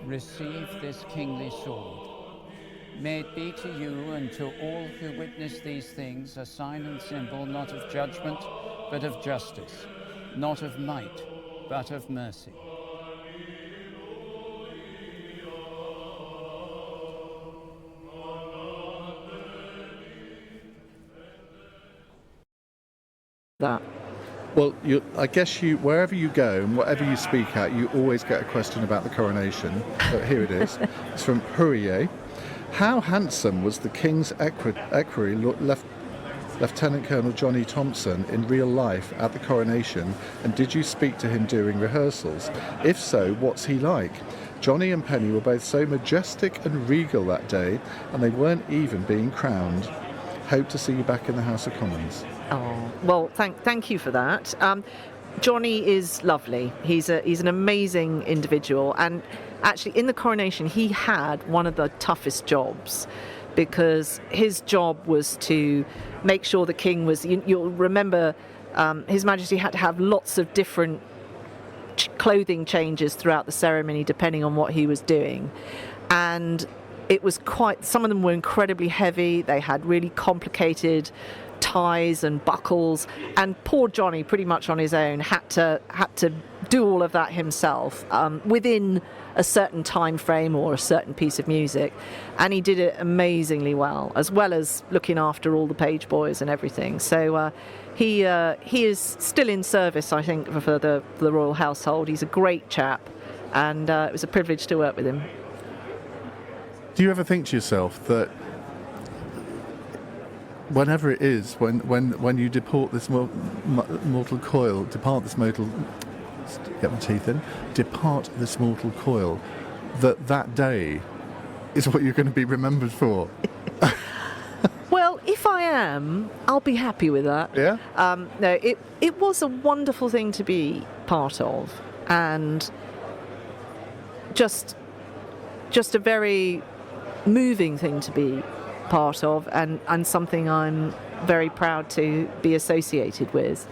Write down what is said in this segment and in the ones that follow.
receive this kingly sword. May it be to you and to all who witness these things a sign and symbol not of judgment, but of justice, not of might, but of mercy. That. Well, I guess wherever you go and whatever you speak at, you always get a question about the coronation. Here it is. It's from Hurrier. How handsome was the King's equerry, Lieutenant Colonel Jonny Thompson, in real life at the coronation, and did you speak to him during rehearsals? If so, what's he like? Jonny and Penny were both so majestic and regal that day, and they weren't even being crowned. Hope to see you back in the House of Commons. Oh, well, thank you for that. Jonny is lovely. He's an amazing individual, and actually in the coronation he had one of the toughest jobs, because his job was to make sure the king was, you'll remember, His Majesty had to have lots of different clothing changes throughout the ceremony depending on what he was doing, and it was some of them were incredibly heavy. They had really complicated ties and buckles, and poor Jonny, pretty much on his own, had to do all of that himself within a certain time frame or a certain piece of music, and he did it amazingly well as looking after all the page boys and everything. So he is still in service, I think, for the royal household. He's a great chap, and it was a privilege to work with him. Do you ever think to yourself that whenever it is, when you depart this mortal coil, that day is what you're going to be remembered for? Well, if I am, I'll be happy with that. Yeah? No, it was a wonderful thing to be part of, and just a very moving thing to be part of, and something I'm very proud to be associated with.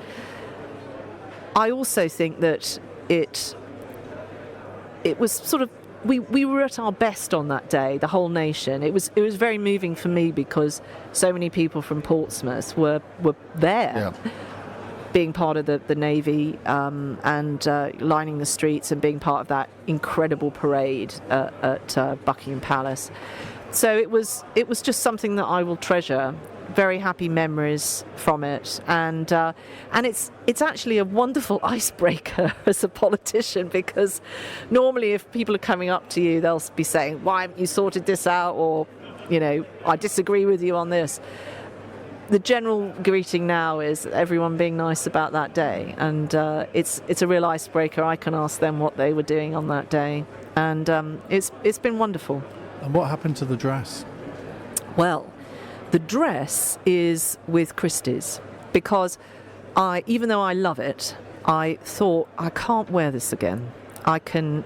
I also think that it was sort of, we were at our best on that day, the whole nation. It was very moving for me because so many people from Portsmouth were there. Yeah. Being part of the Navy and lining the streets and being part of that incredible parade at Buckingham Palace. So it was just something that I will treasure. Very happy memories from it, and it's actually a wonderful icebreaker as a politician, because normally if people are coming up to you, they'll be saying, "Why haven't you sorted this out?" or, "I disagree with you on this." The general greeting now is everyone being nice about that day, and it's a real icebreaker. I can ask them what they were doing on that day, and it's been wonderful. And what happened to the dress? Well, the dress is with Christie's, because even though I love it, I thought I can't wear this again. I can.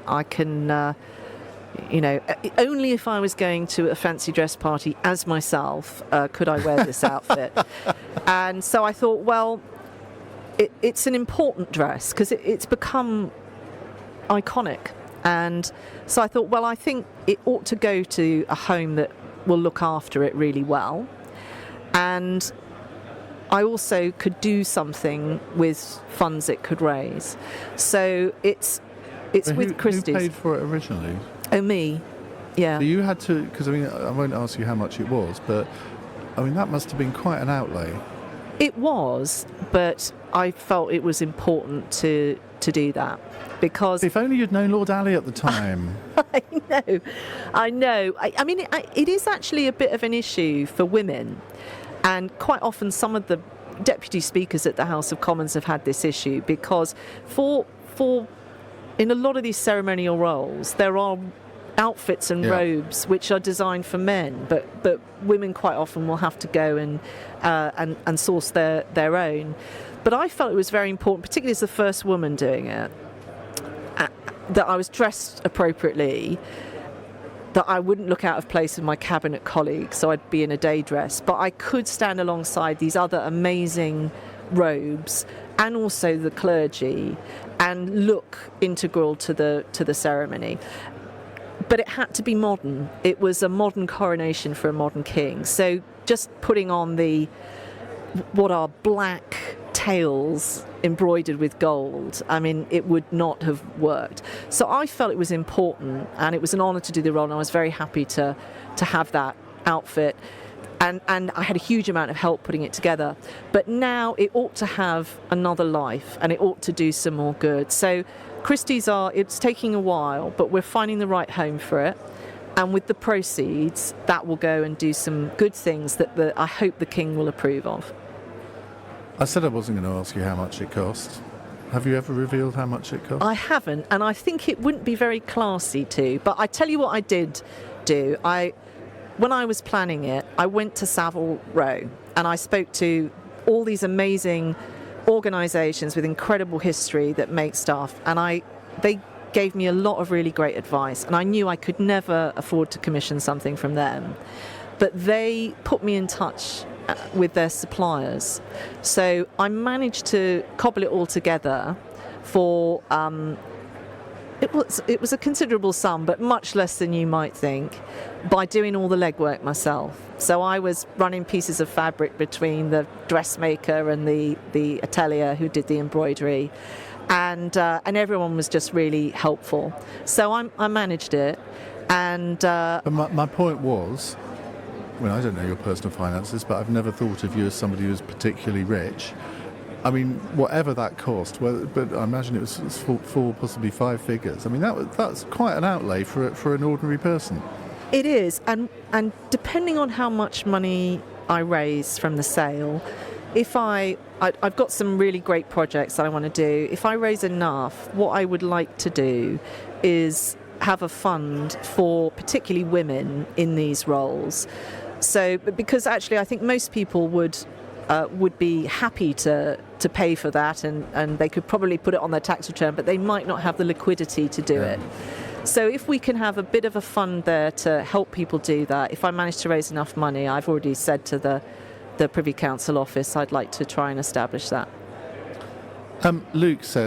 Only if I was going to a fancy dress party as myself could I wear this outfit. And so I thought, well, it's an important dress because it's become iconic. And so I thought, well, I think it ought to go to a home that will look after it really well. And I also could do something with funds it could raise. So it's with Christie's. Who paid for it originally? Oh, me. Yeah. So you had to, because I won't ask you how much it was, but that must have been quite an outlay. It was, but I felt it was important to do that, because if only you'd known Lord Ali at the time. I know. It is actually a bit of an issue for women, and quite often some of the deputy speakers at the House of Commons have had this issue, because for in a lot of these ceremonial roles there are outfits and robes which are designed for men, but women quite often will have to go and source their own. But I felt it was very important, particularly as the first woman doing it, that I was dressed appropriately, that I wouldn't look out of place with my cabinet colleagues, so I'd be in a day dress, but I could stand alongside these other amazing robes and also the clergy and look integral to the ceremony. but it had to be modern. It was a modern coronation for a modern king. So just putting on what are black tails embroidered with gold, I mean, it would not have worked. So I felt it was important, and it was an honour to do the role, and I was very happy to have that outfit. And I had a huge amount of help putting it together. But now it ought to have another life, and it ought to do some more good. So Christie's it's taking a while, but we're finding the right home for it. And with the proceeds, that will go and do some good things that I hope the King will approve of. I said I wasn't going to ask you how much it cost. Have you ever revealed how much it cost? I haven't, and I think it wouldn't be very classy to. But I tell you what I did do. When I was planning it, I went to Savile Row and I spoke to all these amazing organisations with incredible history that make stuff, and they gave me a lot of really great advice, and I knew I could never afford to commission something from them. But they put me in touch with their suppliers. So I managed to cobble it all together for... It was a considerable sum, but much less than you might think, by doing all the legwork myself. So I was running pieces of fabric between the dressmaker and the atelier who did the embroidery, and everyone was just really helpful. So I managed it, and... But my point was, I don't know your personal finances, but I've never thought of you as somebody who's particularly rich. I mean, whatever that cost, but I imagine it was 4, possibly 5 figures. I mean, that's quite an outlay for an ordinary person. It is, and depending on how much money I raise from the sale, if I've got some really great projects that I want to do. If I raise enough, what I would like to do is have a fund for particularly women in these roles. So, because actually I think most people would be happy to pay for that, and they could probably put it on their tax return, but they might not have the liquidity to do it. So if we can have a bit of a fund there to help people do that, if I manage to raise enough money, I've already said to the Privy Council office I'd like to try and establish that. Luke says